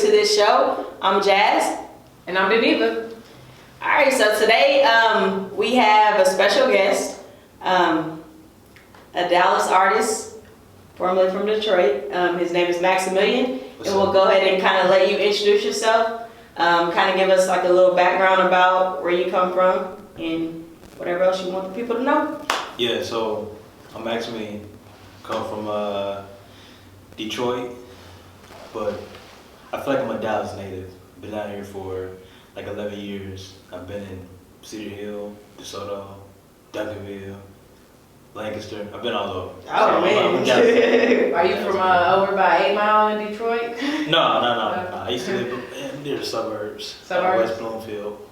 to this show. I'm Jazz. And I'm Deneva. Alright, so today we have a special guest, a Dallas artist, formerly from Detroit. His name is Maximilian. And we'll go ahead and kind of let you introduce yourself, kind of give us like a little background about where you come from and whatever else you want the people to know. Yeah, so I'm Maximilian, come from Detroit, but I feel like I'm a Dallas native. Been out here for like 11 years. I've been in Cedar Hill, DeSoto, Duncanville, Lancaster. I've been all over. Oh, man. Are you from over by 8 Mile in Detroit? No. I used to live near the suburbs. West Bloomfield.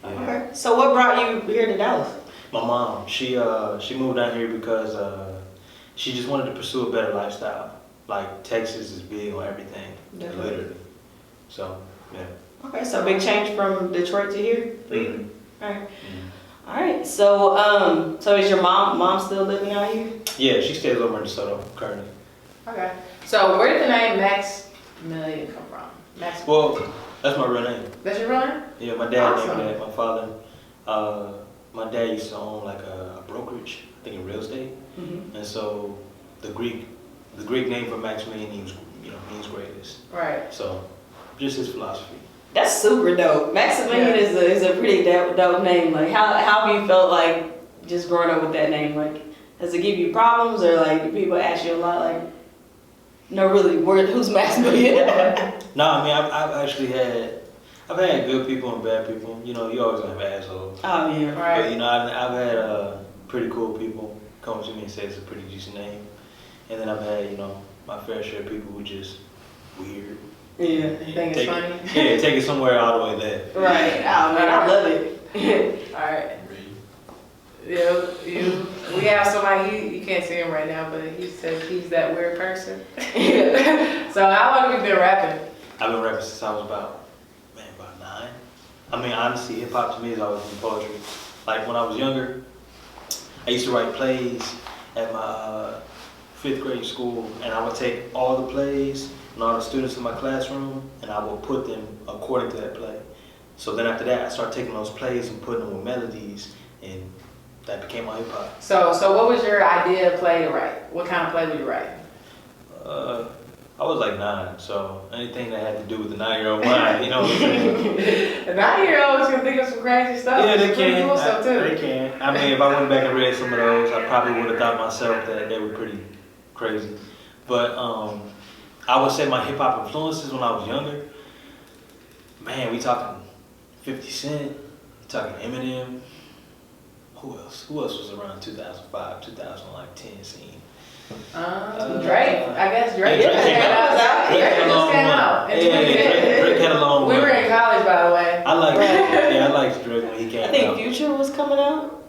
Yeah. Okay. So what brought you here to Dallas? My mom, she moved out here because she just wanted to pursue a better lifestyle. Like Texas is big on everything, Definitely. literally. So, yeah. Okay, so big change from Detroit to here for you? Mm-hmm. Alright. Mm-hmm. Alright, so is your mom still living out here? Yeah, she stays over in DeSoto currently. Okay. So where did the name Maximilian come from? Well, that's my real name. That's your real name? Yeah, my dad Awesome. named that. My father, my dad used to own like a brokerage, I think in real estate. Mm-hmm. And so the Greek name for Maximilian means greatest. Right. So just his philosophy. That's super dope. Maximilian is a pretty dope name. Like, how have you felt like just growing up with that name? Like, does it give you problems, or like do people ask you a lot? Like, no, really, who's Maximilian? No, I mean I've had good people and bad people. You know, you always gonna have assholes. Oh yeah, right. But you know, I've had pretty cool people come to me and say it's a pretty decent name, and then I've had my fair share of people who just weird. Yeah, You think it's funny? Yeah, take it somewhere all the way there. right. Oh man, I love it. Alright. We have somebody, you can't see him right now, but he said he's that weird person. So how long have you been rapping? I've been rapping since I was about 9. I mean, honestly, hip hop to me has always been poetry. Like when I was younger, I used to write plays at my 5th grade school, and I would take all the plays and all the students in my classroom, and I would put them according to that play. So then after that, I started taking those plays and putting them with melodies, and that became my hip hop. So what was your idea of play to write? What kind of play would you write? I was like 9, so anything that had to do with the 9-year-old mind, you know what I'm saying? The 9-year-olds can think of some crazy stuff. Yeah, they Pretty can. cool stuff too. They can. I mean, if I went back and read some of those, I probably would have thought myself that they were pretty crazy. But I would say my hip hop influences when I was younger, man, we talking 50 Cent, we talking Eminem. Who else? Who else was around 2005, 2010 scene? Drake. I guess Drake. Yeah, Drake came out. Drake just came out. Drake had a long We run. were in college, by the way. I liked Drake when he came out. I think Future was coming out.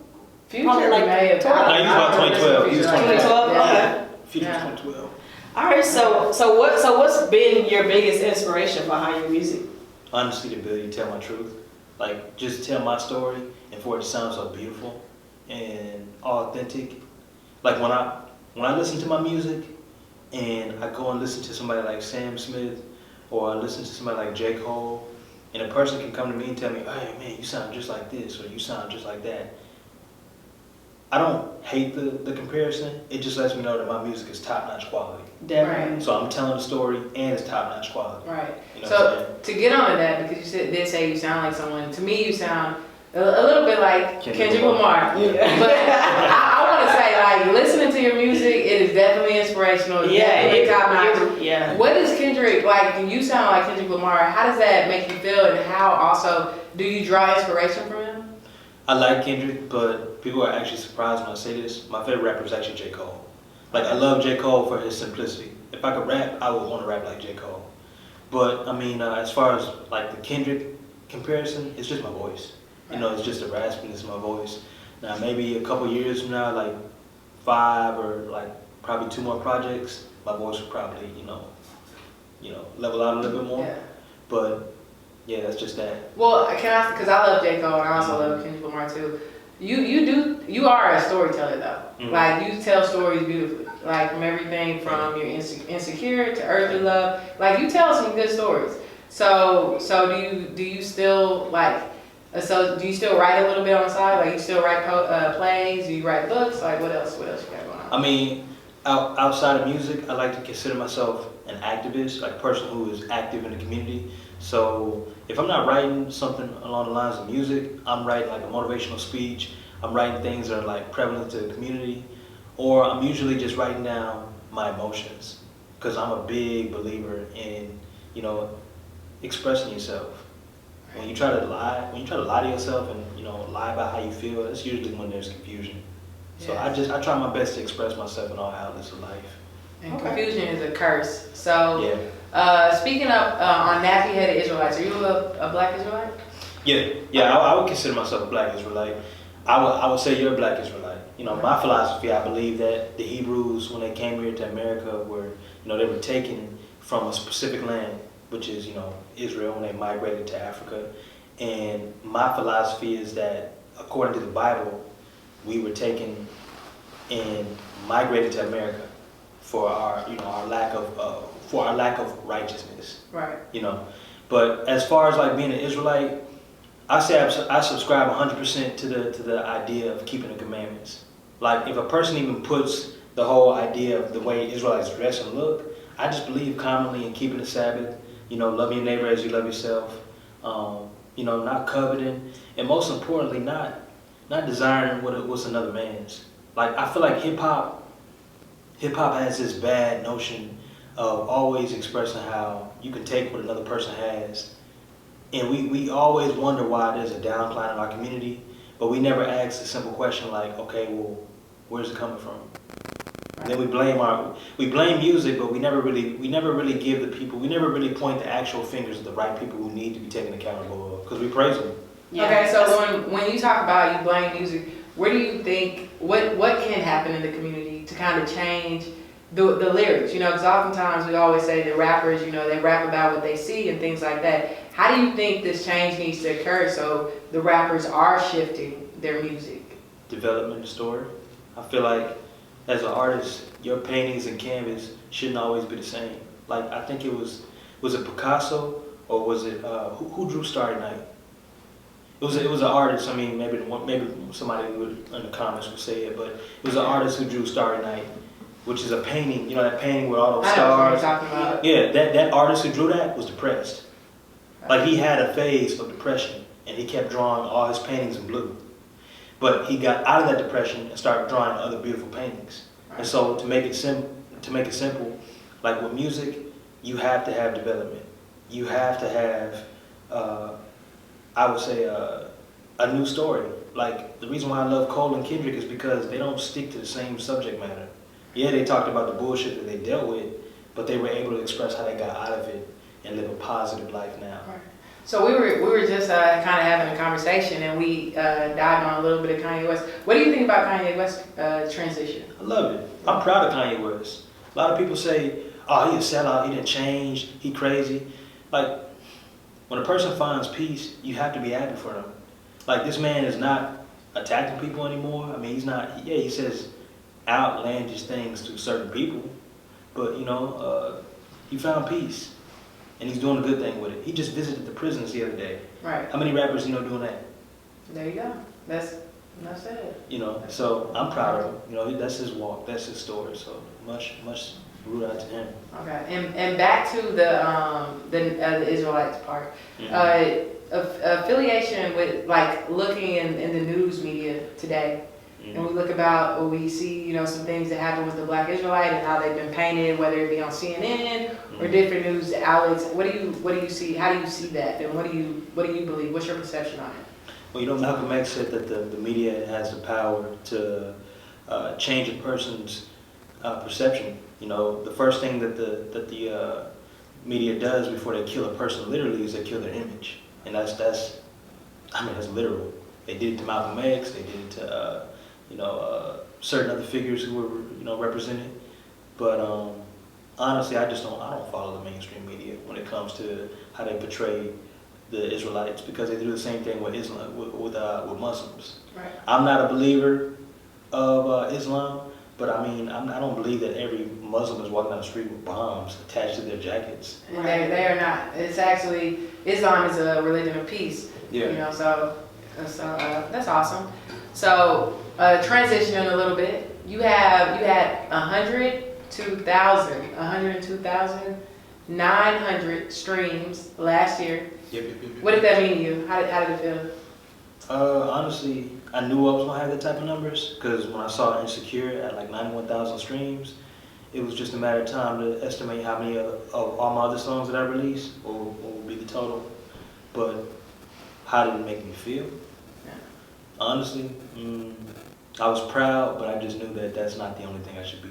Future Probably like may have. No, he was about 2012. He was 2012. Yeah. Future was 2012. All right, so what's been your biggest inspiration behind your music? Honestly, the ability to tell my truth. Like, just tell my story, and for it to sound so beautiful and authentic. Like, when I listen to my music, and I go and listen to somebody like Sam Smith, or I listen to somebody like J. Cole, and a person can come to me and tell me, hey, man, you sound just like this, or you sound just like that. I don't hate the comparison. It just lets me know that my music is top-notch quality. Definitely. So I'm telling the story, and it's top-notch quality. Right. You know what I'm So to get on to that, because you did say you sound like someone. To me, you sound a little bit like Kendrick Lamar. Yeah. But I want to say, like, listening to your music, it is definitely inspirational. It's definitely top-notch. Yeah. What is Kendrick like? When you sound like Kendrick Lamar, how does that make you feel, and how also do you draw inspiration from him? I like Kendrick, but people are actually surprised when I say this. My favorite rapper is actually J. Cole. Like, I love J. Cole for his simplicity. If I could rap, I would want to rap like J. Cole. But, I mean, as far as, like, the Kendrick comparison, it's just my voice. You know, it's just the raspiness of my voice. Now, maybe a couple years from now, like 5 or, like, probably 2 more projects, my voice will probably, level out a little bit more. Yeah. But, yeah, that's just that. Well, can I? Because I love J. Cole, and I also love Kendrick Lamar too. You are a storyteller though. Mhm. Like you tell stories beautifully. Like from everything from your insecure to earthly love. Like you tell some good stories. So do you still like? So do you still write a little bit on the side? Like you still write plays? Do you write books? Like what else? What else you got going on? I mean, outside of music, I like to consider myself an activist, like a person who is active in the community. So if I'm not writing something along the lines of music, I'm writing like a motivational speech. I'm writing things that are like prevalent to the community, or I'm usually just writing down my emotions because I'm a big believer in, you know, expressing yourself. When you try to lie to yourself and, you know, lie about how you feel, that's usually when there's confusion. So Yes. I try my best to express myself in all outlets of life. And confusion is a curse. So Yeah. speaking of on nappy-headed Israelites, are you a black Israelite? Yeah. I would consider myself a black Israelite. I would say you're a black Israelite. You know, my philosophy, I believe that the Hebrews, when they came here to America, they were taken from a specific land, which is, you know, Israel, when they migrated to Africa. And my philosophy is that, according to the Bible, we were taken and migrated to America for our lack of righteousness. Right. You know, but as far as like being an Israelite, I say I subscribe 100% to the idea of keeping the commandments. Like if a person even puts the whole idea of the way Israelites dress and look, I just believe commonly in keeping the Sabbath. You know, love your neighbor as you love yourself. You know, not coveting, and most importantly, not desiring what's another man's. Like I feel like hip hop has this bad notion of always expressing how you can take what another person has. And we always wonder why there's a downcline in our community, but we never ask the simple question like, okay, well, where's it coming from? And then we blame music, but we never really give the people, we never really point the actual fingers at the right people who need to be taken accountable of, because we praise them. Yeah. Okay, so when you talk about you blame music, where do you think what can happen in the community to kind of change the lyrics? You know, because oftentimes we always say that rappers, you know, they rap about what they see and things like that. How do you think this change needs to occur so the rappers are shifting their music? Development of story. I feel like as an artist, your paintings and canvas shouldn't always be the same. Like I think it was it Picasso or was it who drew Starry Night? It was an artist. I mean, maybe somebody in the comments would say it, but it was an artist who drew Starry Night, which is a painting. You know that painting with all those stars. I know what you're talking about. Yeah, that artist who drew that was depressed. Like he had a phase of depression, and he kept drawing all his paintings in blue. But he got out of that depression and started drawing other beautiful paintings. And so to make it simple, like with music, you have to have development. You have to have, I would say, a new story. Like the reason why I love Cole and Kendrick is because they don't stick to the same subject matter. Yeah, they talked about the bullshit that they dealt with, but they were able to express how they got out of it and live a positive life now. Right. So we were just kind of having a conversation, and we dived on a little bit of Kanye West. What do you think about Kanye West's transition? I love it. I'm proud of Kanye West. A lot of people say, "Oh, he's a sellout. He didn't change. He crazy." Like when a person finds peace, you have to be happy for them. Like this man is not attacking people anymore. I mean, he's not. Yeah, he says outlandish things to certain people, but you know, he found peace. And he's doing a good thing with it. He just visited the prisons the other day. Right. How many rappers you know doing that? There you go. That's it. You know, so I'm proud of him. You know, that's his walk, that's his story. So much root out to him. Okay. And back to the Israelites part. Mm-hmm. Affiliation with like looking in the news media today. And we look about, or we see, you know, some things that happen with the Black Israelite and how they've been painted, whether it be on CNN or different news outlets. What do you see? How do you see that? And what do you believe? What's your perception on it? Well, you know, Malcolm X said that the media has the power to change a person's perception. You know, the first thing that the media does before they kill a person literally is they kill their image, and that's literal. They did it to Malcolm X. They did it to certain other figures who were, you know, represented. But honestly, I don't follow the mainstream media when it comes to how they portray the Israelites because they do the same thing with Islam with Muslims. Right. I'm not a believer of Islam, but I mean I don't believe that every Muslim is walking down the street with bombs attached to their jackets. And they are not. It's actually, Islam is a religion of peace. Yeah. You know, so that's awesome. So transitioning a little bit, you had 102,900 streams last year. Yep. What did that mean to you? How did it feel? Honestly, I knew I was gonna have that type of numbers because when I saw Insecure at like 91,000 streams, it was just a matter of time to estimate how many of all my other songs that I released or would be the total. But how did it make me feel? Yeah. Honestly, I was proud, but I just knew that that's not the only thing I should be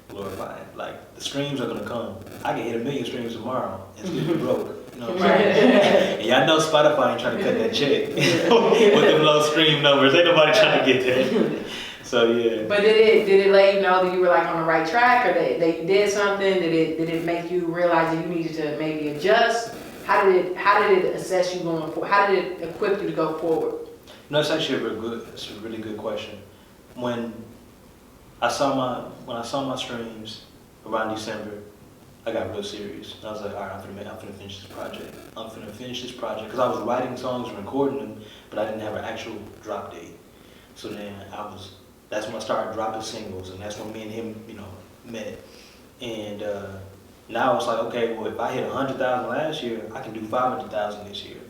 glorifying. Like, the streams are gonna come. I can hit 1 million streams tomorrow and still be broke. You know what I'm saying? And y'all know Spotify ain't trying to cut that check with them low stream numbers. Ain't nobody trying to get that. So yeah. But did it let you know that you were like on the right track, or that you did something? Did it make you realize that you needed to maybe adjust? How did it assess you going forward? How did it equip you to go forward? No, it's actually it's a really good question. When I saw my streams around December, I got real serious. I was like, all right, I'm finna finish this project. Because I was writing songs and recording them, but I didn't have an actual drop date. So then that's when I started dropping singles, and that's when me and him, met. And now it's like, okay, well, if I hit 100,000 last year, I can do 500,000 this year.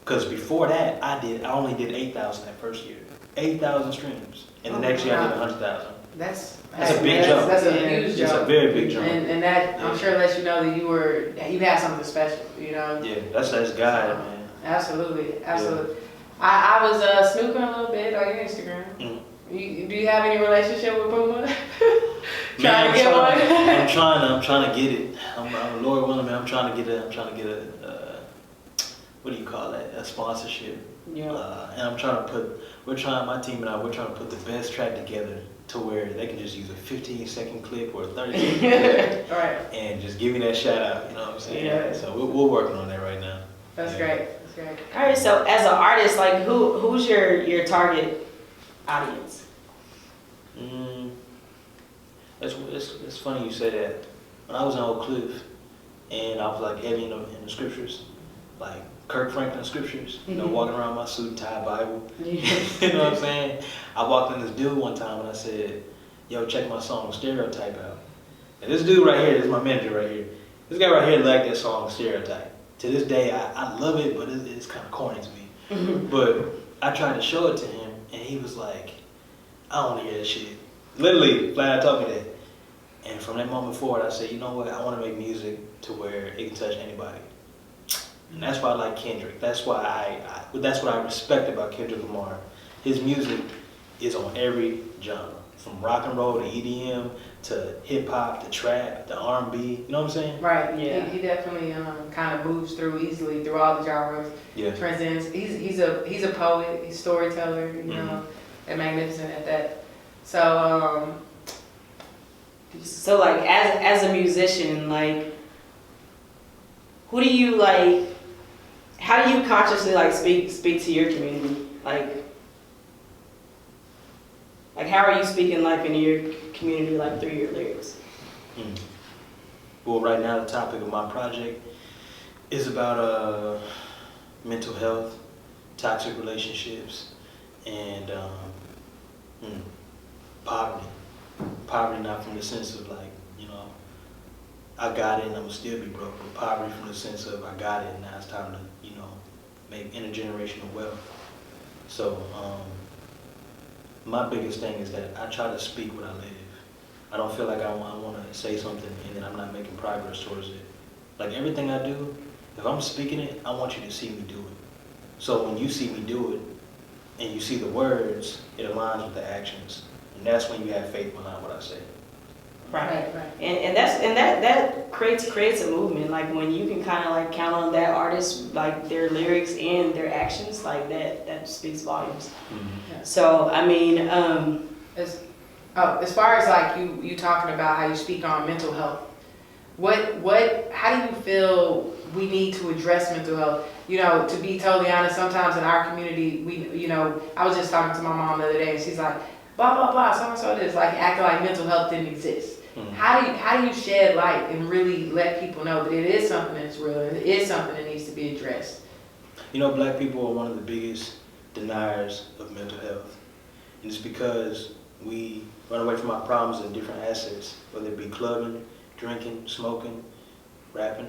Because before that, I only did 8,000 that first year. 8,000 streams. And the next year I did 100,000. That's a big jump. That's a huge jump. It's a very big jump. And that, I'm sure, lets you know that you had something special, you know? Yeah, that's God, man. Absolutely. Yeah. I was snooping a little bit on your Instagram. Mm. Do you have any relationship with Puma? Man, to get one? I'm trying to get it. I'm Lord willing, man. I'm trying to get a what do you call that? A sponsorship. Yeah. And my team and we're trying to put the best track together to where they can just use a 15-second clip or a 30-second clip. All right. And just give me that shout out, you know what I'm saying? Yeah. So we're working on that right now. That's great. All right, so as an artist, like who's your target audience? It's funny you say that. When I was in Oak Cliff and I was like heavy in the scriptures, like Kirk Franklin scriptures, walking around my suit and tie Bible. You know what I'm saying? I walked in this dude one time and I said, yo, check my song Stereotype out. And this dude right here, this is my manager right here. This guy right here liked that song Stereotype. To this day, I love it, but it's kind of corny to me. But I tried to show it to him and he was like, I don't want to hear that shit. Literally, flat out told me that. And from that moment forward, I said, you know what? I want to make music to where it can touch anybody. And that's why I like Kendrick. That's why that's what I respect about Kendrick Lamar. His music is on every genre, from rock and roll to EDM to hip hop to trap to R&B. You know what I'm saying? Right. Yeah. He definitely kind of moves easily through all the genres. Yeah. Transcends. He's a poet. He's a storyteller. You know, and magnificent at that. So So like as a musician, like who do you like? How do you consciously like speak to your community? Like how are you speaking life into your community, like through your lyrics? Well, right now the topic of my project is about mental health, toxic relationships, and poverty. Poverty not from the sense of like, I got it and I'm gonna still be broke, but poverty from the sense of I got it and now it's time to, make intergenerational wealth. So my biggest thing is that I try to speak what I live. I don't feel like I want to say something and then I'm not making progress towards it. Like everything I do, if I'm speaking it, I want you to see me do it. So when you see me do it and you see the words, it aligns with the actions. And that's when you have faith behind what I say. Right. And that creates a movement. Like when you can kind of like count on that artist, like their lyrics and their actions, like that speaks volumes. Yeah. So I mean, as far as like you talking about how you speak on mental health, how do you feel we need to address mental health. You know, to be totally honest, sometimes in our community, I was just talking to my mom the other day, and she's like, blah, blah, blah, so-and-so this, like acting like mental health didn't exist. Mm-hmm. How do you shed light and really let people know that it is something that's real, and it is something that needs to be addressed? You know, black people are one of the biggest deniers of mental health. And it's because we run away from our problems in different assets, whether it be clubbing, drinking, smoking, rapping.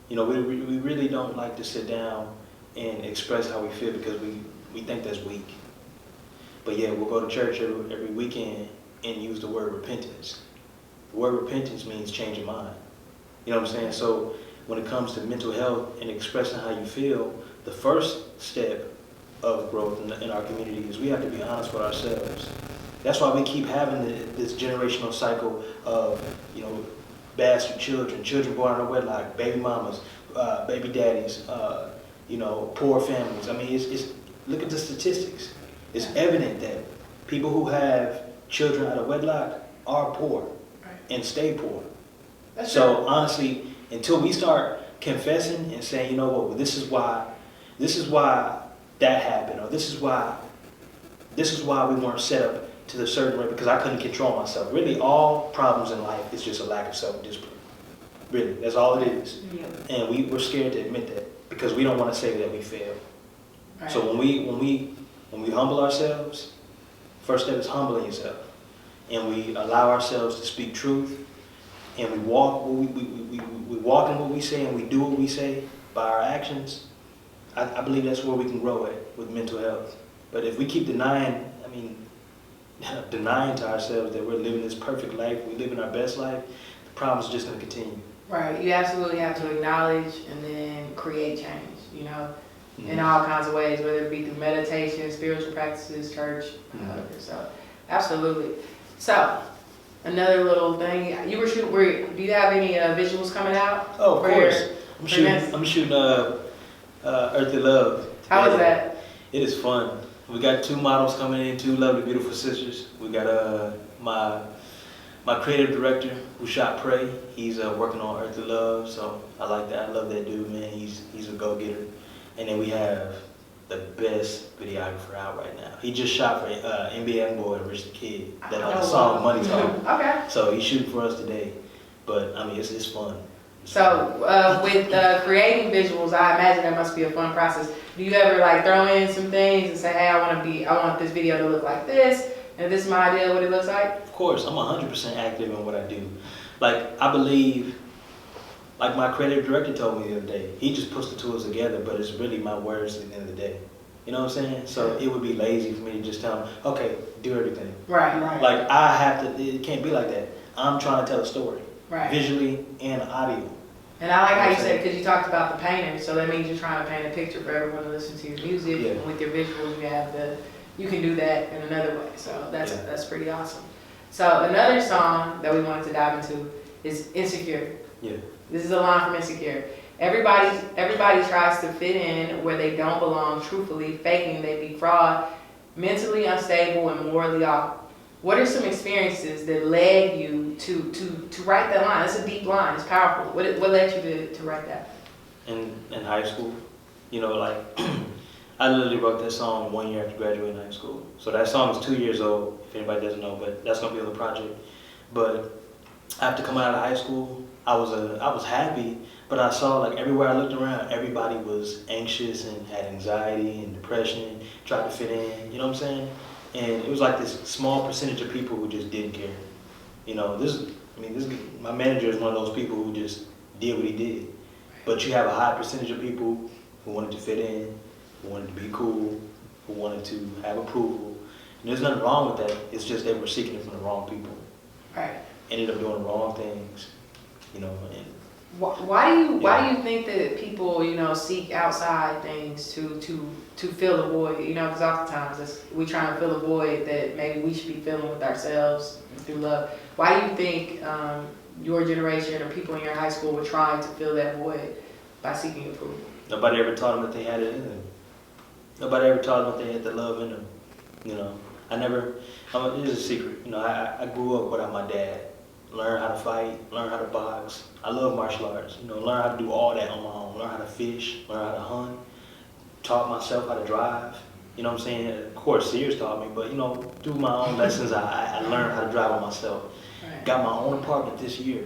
You know, we really don't like to sit down and express how we feel because we think that's weak. But yeah, we'll go to church every weekend and use the word repentance. The word repentance means change your mind. You know what I'm saying? So when it comes to mental health and expressing how you feel, the first step of growth in our community is we have to be honest with ourselves. That's why we keep having this generational cycle of, you know, bastard children born out of wedlock, baby mamas, baby daddies, you know, poor families. I mean, it's look at the statistics. It's evident that people who have children out of wedlock are poor and stay poor. That's so true. Honestly, until we start confessing and saying, you know what, this is why that happened, or this is why we weren't set up to the certain way because I couldn't control myself. Really, all problems in life is just a lack of self-discipline. Really, that's all it is. Yeah. And we're scared to admit that because we don't want to say that we failed. Right. So when we humble ourselves, first step is humbling yourself, and we allow ourselves to speak truth, and we walk in what we say, and we do what we say by our actions. I believe that's where we can grow at with mental health. But if we keep denying to ourselves that we're living this perfect life, we live in our best life, the problem is just going to continue. Right. You absolutely have to acknowledge and then create change, you know, in all kinds of ways, whether it be through meditation, spiritual practices, church, so absolutely. So another little thing, you were shooting, do you have any visuals coming out? Oh, of course. I'm shooting Earthly Love. How was that? It is fun. We got 2 models coming in, 2 lovely, beautiful sisters. We got my creative director who shot Prey. He's working on Earthly Love, so I like that. I love that dude, man. He's a go-getter. And then we have the best videographer out right now. He just shot for NBA Boy and Rich the Kid, that song Money Talk. Okay. So he's shooting for us today. But I mean, it's fun. So with creating visuals, I imagine that must be a fun process. Do you ever like throw in some things and say, hey, I want this video to look like this, and this is my idea of what it looks like? Of course, I'm 100% active in what I do. Like, I believe, like my creative director told me the other day, he just puts the tools together, but it's really my words at the end of the day. You know what I'm saying? So it would be lazy for me to just tell him, okay, do everything. Right. Like, I have to, it can't be like that. I'm trying to tell a story. Right. Visually and audio. And I like how you said, because you talked about the painter, so that means you're trying to paint a picture for everyone to listen to your music. Yeah. And with your visuals, you can do that in another way. So that's pretty awesome. So another song that we wanted to dive into is Insecure. Yeah. This is a line from Insecure. Everybody tries to fit in where they don't belong, truthfully, faking they be fraud, mentally unstable and morally off. What are some experiences that led you to write that line? It's a deep line. It's powerful. What led you to write that? In high school, you know, like I literally wrote that song 1 year after graduating high school. So that song is 2 years old, if anybody doesn't know, but that's gonna be on the project. But after coming out of high school, I was happy, but I saw like everywhere I looked around, everybody was anxious and had anxiety and depression, tried to fit in, you know what I'm saying? And it was like this small percentage of people who just didn't care. You know, my manager is one of those people who just did what he did. But you have a high percentage of people who wanted to fit in, who wanted to be cool, who wanted to have approval. And there's nothing wrong with that. It's just they were seeking it from the wrong people. Right. Ended up doing the wrong things, you know. And why do you think that people, you know, seek outside things to fill the void? You know, because oftentimes we try to fill a void that maybe we should be filling with ourselves through love. Why do you think your generation or people in your high school were trying to fill that void by seeking approval? Nobody ever taught them that they had it in them. Nobody ever taught them that they had the love in them. You know, it is a secret. You know, I grew up without my dad. learn how to fight, learn how to box. I love martial arts. You know, learn how to do all that on my own. Learn how to fish, learn how to hunt. Taught myself how to drive. You know what I'm saying? Of course, Sears taught me, but you know, through my own lessons, I learned how to drive on myself. Right. Got my own apartment this year.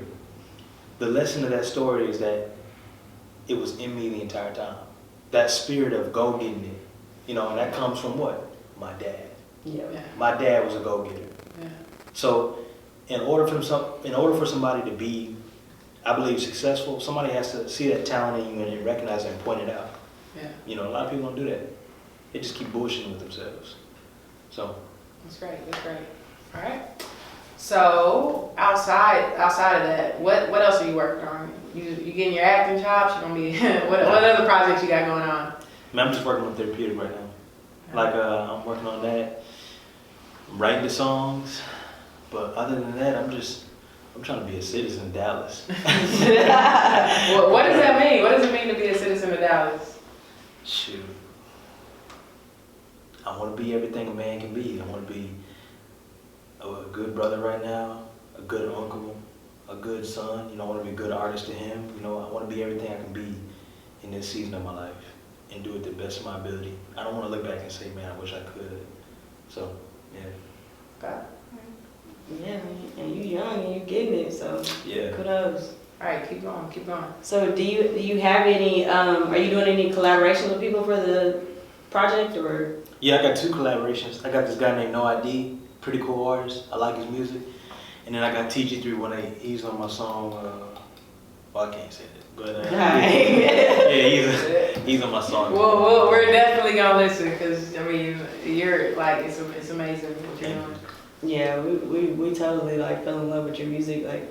The lesson of that story is that it was in me the entire time. That spirit of go getting it, you know, and that comes from what? My dad. Yeah. My dad was a go getter. Yeah. So, in order for somebody to be, I believe, successful, somebody has to see that talent in you and recognize it and point it out. Yeah. You know, a lot of people don't do that. They just keep bullshitting with themselves. So. That's great. That's great. All right. So outside of that, what else are you working on? You getting your acting chops? You gonna be what other projects you got going on? Man, I'm just working on therapeutic right now. Like I'm working on that. I'm writing the songs, but other than that, I'm trying to be a citizen of Dallas. What does that mean? What does it mean to be a citizen of Dallas? Shoot. I want to be everything a man can be. I want to be a good brother right now, a good uncle, a good son. You know, I want to be a good artist to him. You know, I want to be everything I can be in this season of my life and do it the best of my ability. I don't want to look back and say, man, I wish I could. So, yeah. Okay. Yeah, and you young and you getting it, so Yeah. kudos. All right, keep going, keep going. So do you have any, are you doing any collaboration with people for the project or? Yeah, I got 2 collaborations. I got this guy named No ID, pretty cool artist. I like his music. And then I got TG318. He's on my song, well, I can't say that, but yeah, he's on my song. Well, we're definitely gonna listen because I mean, you're like it's amazing what you're doing. Yeah, we totally like fell in love with your music, like.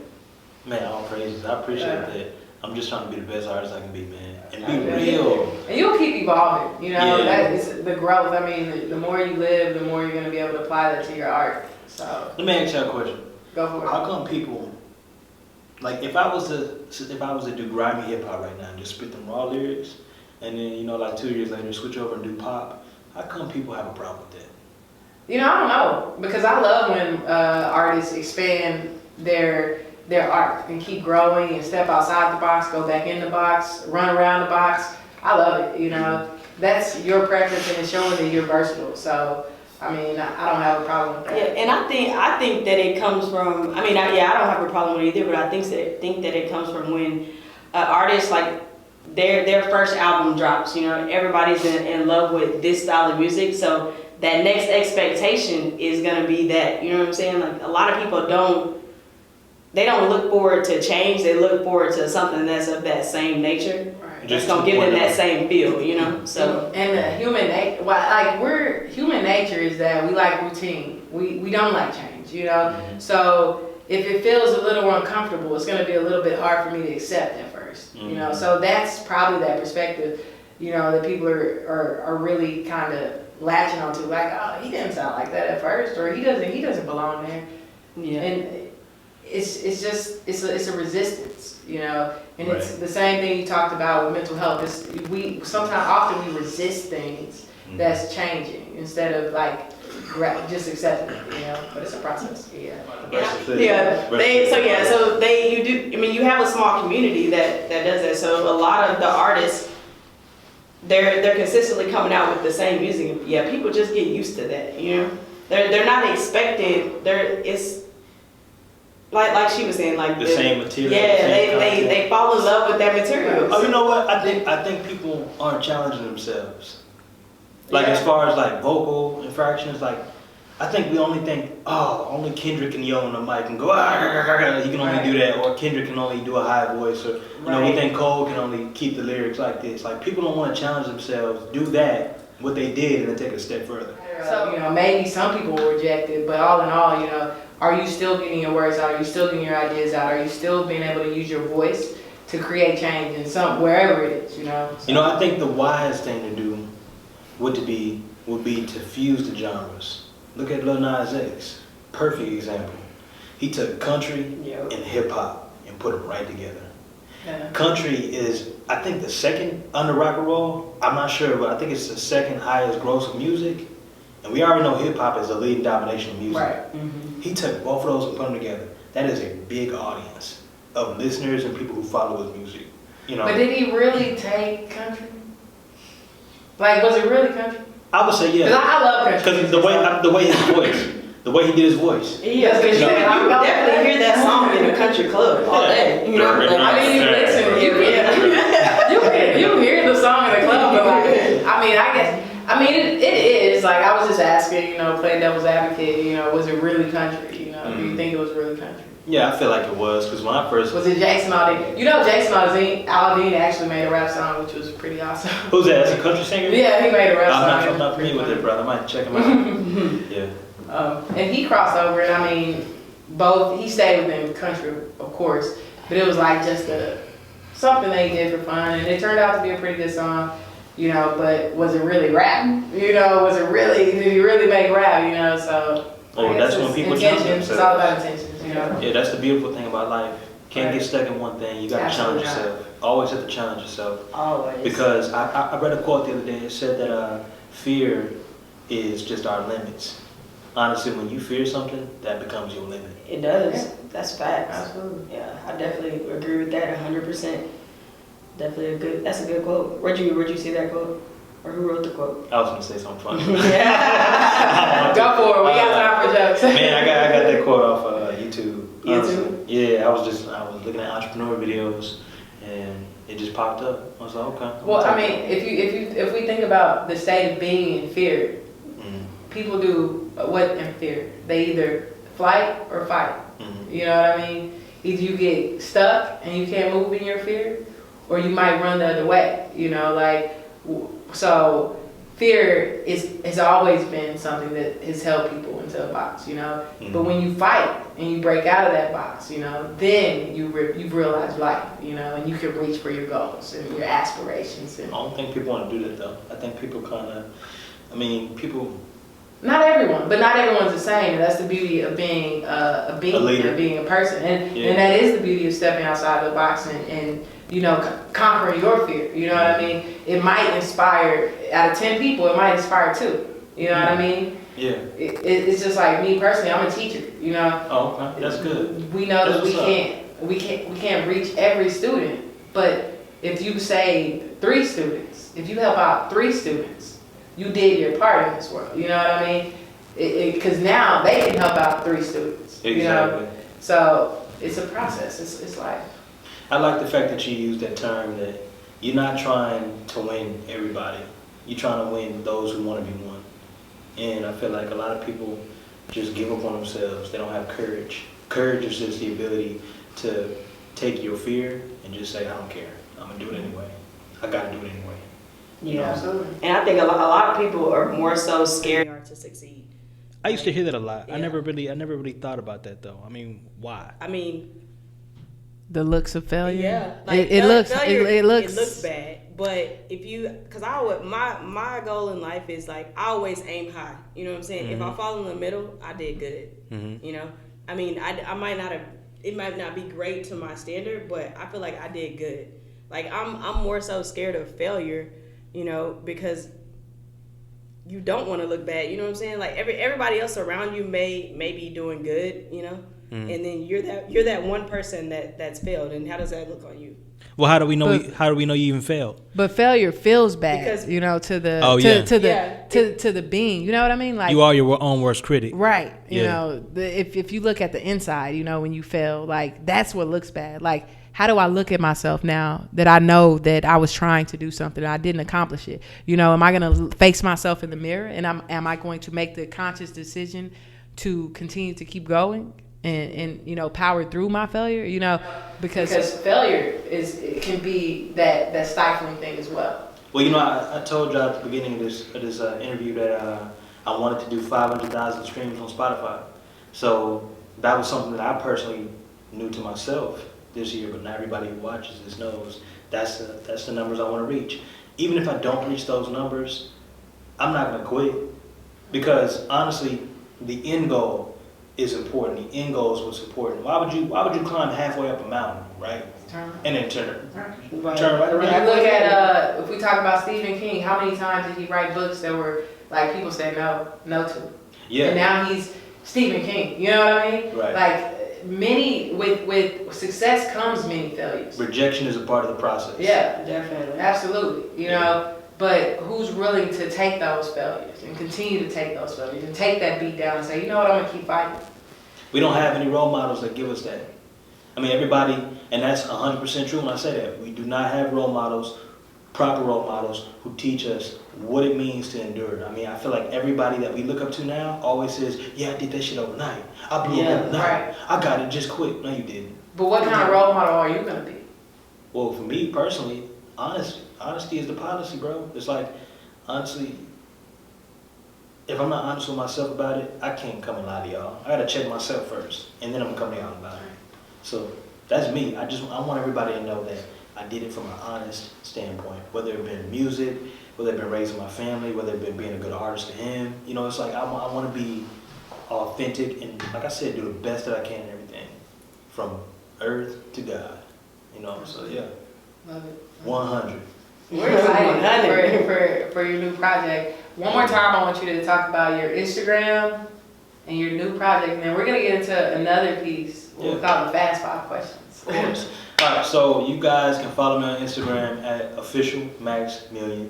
Man, all praises. I appreciate that. I'm just trying to be the best artist I can be, man, and be Yeah. real. And you'll keep evolving, you know, Yeah. that is the growth. I mean, the more you live, the more you're gonna be able to apply that to your art. So Let me ask you a question. go for it. How come people, like, if I was to do grimy hip hop right now and just spit them raw lyrics, and then you know, like 2 years later, switch over and do pop, how come people have a problem with that? You know, I don't know because I love when artists expand their art and keep growing and step outside the box, go back in the box, run around the box. I love it. You know, that's your preference and it's showing that you're versatile. So, I mean, I don't have a problem with that. Yeah, and I think that it comes from. I mean, I don't have a problem with it either, but I think that it comes from when artists like their first album drops. You know, everybody's in love with this style of music, so that next expectation is gonna be that. You know what I'm saying? Like a lot of people don't look forward to change. They look forward to something that's of that same nature. Right. Just gonna give them that same feel, you know. So and the human nature is that we like routine. We don't like change, you know. Mm-hmm. So if it feels a little uncomfortable, it's gonna be a little bit hard for me to accept at first, you know. Mm-hmm. So that's probably that perspective, you know, that people are really kind of latching onto. Like, oh, he didn't sound like that at first, or he doesn't belong there. yeah. And it's a resistance, you know, and it's Right. the same thing you talked about with mental health. Often we resist things that's changing instead of like just accepting it, you know. But it's a process. Yeah. You do. I mean, you have a small community that does that. So a lot of the artists, they're consistently coming out with the same music. Yeah, people just get used to that. You know, they're not expected. It's like she was saying, like The same material. Yeah, the same content. they fall in love with that material. Oh, you know what? I think people aren't challenging themselves. Like Yeah. as far as like vocal infractions, like I think we only think, oh, only Kendrick can yell on the mic and go, he can only do that, or Kendrick can only do a high voice, or you know, we Right. think Cole can only keep the lyrics like this. Like people don't want to challenge themselves, do that, what they did, and then take it a step further. So, you know, maybe some people will reject it, but all in all, you know, are you still getting your words out? Are you still getting your ideas out? Are you still being able to use your voice to create change in wherever it is, you know? So, You know, I think the wise thing to do would be to fuse the genres. Look at Lil Nas X, perfect example. He took country and hip hop and put them right together. yeah. Country is, I think, the second under rock and roll. I'm not sure, but I think it's the second highest gross of music. And we already know hip hop is the leading domination of music. Right. Mm-hmm. He took both of those and put them together. that is a big audience of listeners and people who follow his music. You know. But did he really take country? Like, was it really country? I would say yeah. Because I love country. Because the way his voice, the way he did his voice. Yeah, because you can definitely hear that song in a country club all day. You know, like, I mean, you listen, you hear the song in the club, but like, it is like I was just asking, playing devil's advocate, was it really country? Do you think it was really country? Yeah, I feel like it was because when I first was it Jason Aldean? Jason Aldean actually made a rap song, which was pretty awesome. Who's that? Is he a country singer? Yeah, he made a rap song. I'm not familiar with it, brother. I might check him out. Yeah. And he crossed over, and he stayed within country, of course, but it was like just something they did for fun, and it turned out to be a pretty good song, but was it really rap? Did he really make rap, so. That's when people challenge themselves. It's all about intentions, Yeah, that's the beautiful thing about life. Can't get stuck in one thing. You got to challenge yourself. Always have to challenge yourself. Always. Because I read a quote the other day. It said that fear is just our limits. Honestly, when you fear something, that becomes your limit. It does. Yeah. That's facts. Absolutely. Yeah, I definitely agree with that 100%. Definitely that's a good quote. Where'd you see that quote? Or who wrote the quote? I was gonna say something funny. Yeah. Go for it. We got time for jokes. Man, I got that quote off YouTube. YouTube? Yeah, I was looking at entrepreneur videos, and it just popped up. I was like, okay. Well, I mean, if we think about the state of being in fear, people do what in fear? They either flight or fight. You know what I mean? Either you get stuck and you can't move in your fear, or you might run the other way. So fear has always been something that has held people into a box, But when you fight and you break out of that box, then you've realized life, and you can reach for your goals and your aspirations. I don't think people want to do that though. I think people people. Not everyone, but not everyone's the same. That's the beauty of being a leader, and being a person, and that is the beauty of stepping outside the box and conquering your fear. You know what I mean? It might inspire, out of 10 people, it might inspire 2. You know what I mean? Yeah. It's just like me personally. I'm a teacher. Oh, okay. That's good. We know that we can't reach every student, but if you save 3 students, if you help out 3 students, you did your part in this world. You know what I mean? Because now they can help out 3 students. Exactly. So it's a process. It's life. I like the fact that you use that term that you're not trying to win everybody. You're trying to win those who want to be won. And I feel like a lot of people just give up on themselves. They don't have courage. Courage is just the ability to take your fear and just say, I don't care. I'm going to do it anyway. I got to do it anyway. Yeah, absolutely. And I think a lot of people are more so scared to succeed. I used to hear that a lot. Yeah. I never really thought about that though. I mean, why? The looks of failure. Yeah, it looks bad. But my goal in life is like I always aim high. You know what I'm saying? If I fall in the middle, I did good. I might not have. It might not be great to my standard, but I feel like I did good. Like I'm more so scared of failure, because you don't want to look bad. You know what I'm saying? Like everybody else around you may be doing good, and then you're that one person that's failed. And how does that look on you? Well, how do we know? How do we know you even failed? But failure feels bad, because, to the to the being. You know what I mean? Like you are your own worst critic, right? If you look at the inside, when you fail, like that's what looks bad. Like how do I look at myself now that I know that I was trying to do something and I didn't accomplish it? Am I going to face myself in the mirror and am I going to make the conscious decision to continue to keep going? And power through my failure, because failure can be that stifling thing as well. Well, I told you at the beginning of this interview that I wanted to do 500,000 streams on Spotify. So that was something that I personally knew to myself this year, but not everybody who watches this knows that's the numbers I want to reach. Even if I don't reach those numbers, I'm not going to quit, because honestly, the end goal is important. The end goal is what's important. Why would you climb halfway up a mountain, right? And then turn right around. If you look at if we talk about Stephen King, how many times did he write books that were like people say no to? Yeah. And now he's Stephen King. You know what I mean? Right. Like with success comes many failures. Rejection is a part of the process. Yeah, Definitely. absolutely. You know, but who's willing to take those failures and continue to take those failures and take that beat down and say, you know what, I'm gonna keep fighting. We don't have any role models that give us that. I mean, everybody, and that's 100% true when I say that. We do not have role models, proper role models, who teach us what it means to endure. I mean, I feel like everybody that we look up to now always says, yeah, I did that shit overnight. I blew up overnight. Right. I got it just quick. No, you didn't. But what kind of role model are you gonna be? Well, for me personally, honesty is the policy, bro. It's like, honestly, if I'm not honest with myself about it, I can't come and lie to y'all. I gotta check myself first, and then I'm gonna come to y'all about it. So that's me. I want everybody to know that I did it from an honest standpoint, whether it been music, whether it been raising my family, whether it been being a good artist to him. You know, it's like I want to be authentic and, like I said, do the best that I can in everything, from earth to God. You know, so yeah, Love it. 100. We're excited for your new project. One more time, I want you to talk about your Instagram and your new project, and then we're gonna get into another piece. We'll call the Fast 5 questions. Of course. All right, so you guys can follow me on Instagram at officialmaxmillion.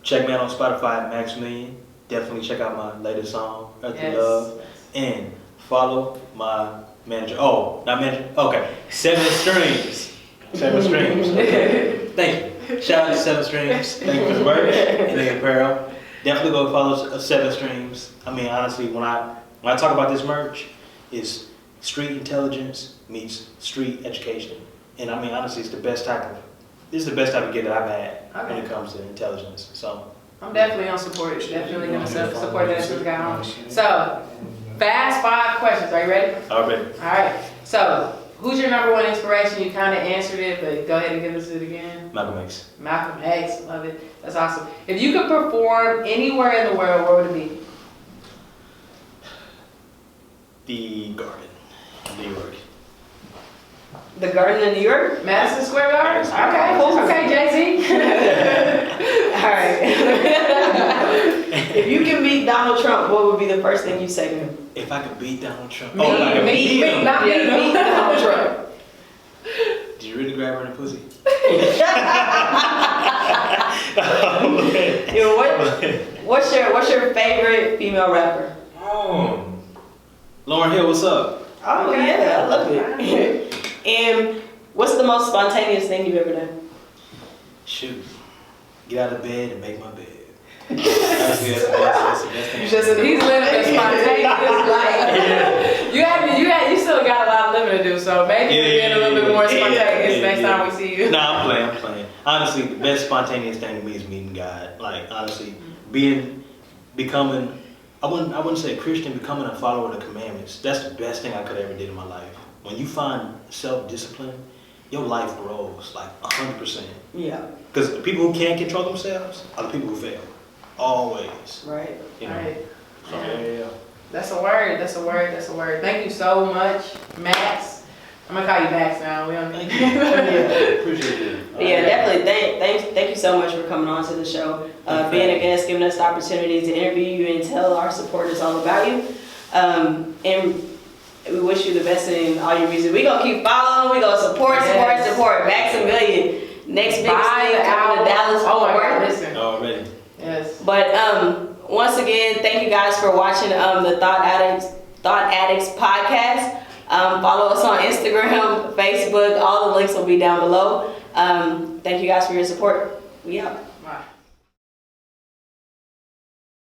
Check me out on Spotify at Maxmillion. Definitely check out my latest song, Earthly Love. And follow my manager. Oh, not manager. Okay, 7 Streams. 7 Streams. Okay. Thank you. Shout out to 7 Streams. Thank you for the merch and the apparel. Definitely go follow 7 Streams. I mean, honestly, when I talk about this merch, it's street intelligence meets street education. And I mean, honestly, this is the best type of gift that I've had when it comes to intelligence. So I'm definitely gonna support it. Definitely gonna support that as soon as I get home. So, Fast 5 questions. Are you ready? already. All right. So, who's your number one inspiration? You kind of answered it, but go ahead and give us it again. Malcolm X. Malcolm X. Love it. That's awesome. If you could perform anywhere in the world, where would it be? The Garden, New York. The Garden of New York? Madison Square Garden? Madison Square Okay, Garden. okay, Jay-Z. All right. If you can beat Donald Trump, what would be the first thing you say to him? If I could beat Donald Trump. Me, if I could beat him. not me, Beat Donald Trump. Did you really grab her in the pussy? What's your favorite female rapper? Lauren Hill, what's up? Oh yeah, I love it. And what's the most spontaneous thing you've ever done? Shoot. Get out of bed and make my bed. That's the best thing. He's living a spontaneous life. You still got a lot of living to do, so maybe we'll get a little bit more spontaneous next time we see you. No, I'm playing. Honestly, the best spontaneous thing to me is meeting God. Like, honestly, becoming, I wouldn't say a Christian, becoming a follower of the commandments. That's the best thing I could ever did in my life. When you find self-discipline, your life grows like 100%. Yeah. Because the people who can't control themselves are the people who fail. Always. Right. You know? Right. So, yeah. That's a word. Thank you so much, Max. I'm gonna call you Max now. We don't need Appreciate it. Yeah, definitely. Thank you so much for coming on to the show, being a guest, giving us the opportunity to interview you and tell our supporters all about you. And we wish you the best in all your music. We gonna keep following. We gonna support. Maximillion. Next big thing coming to Dallas. Oh my God, listen. Already. Yes. But once again, thank you guys for watching the Thought Addictz podcast. Follow us on Instagram, Facebook. All the links will be down below. Thank you guys for your support. We out.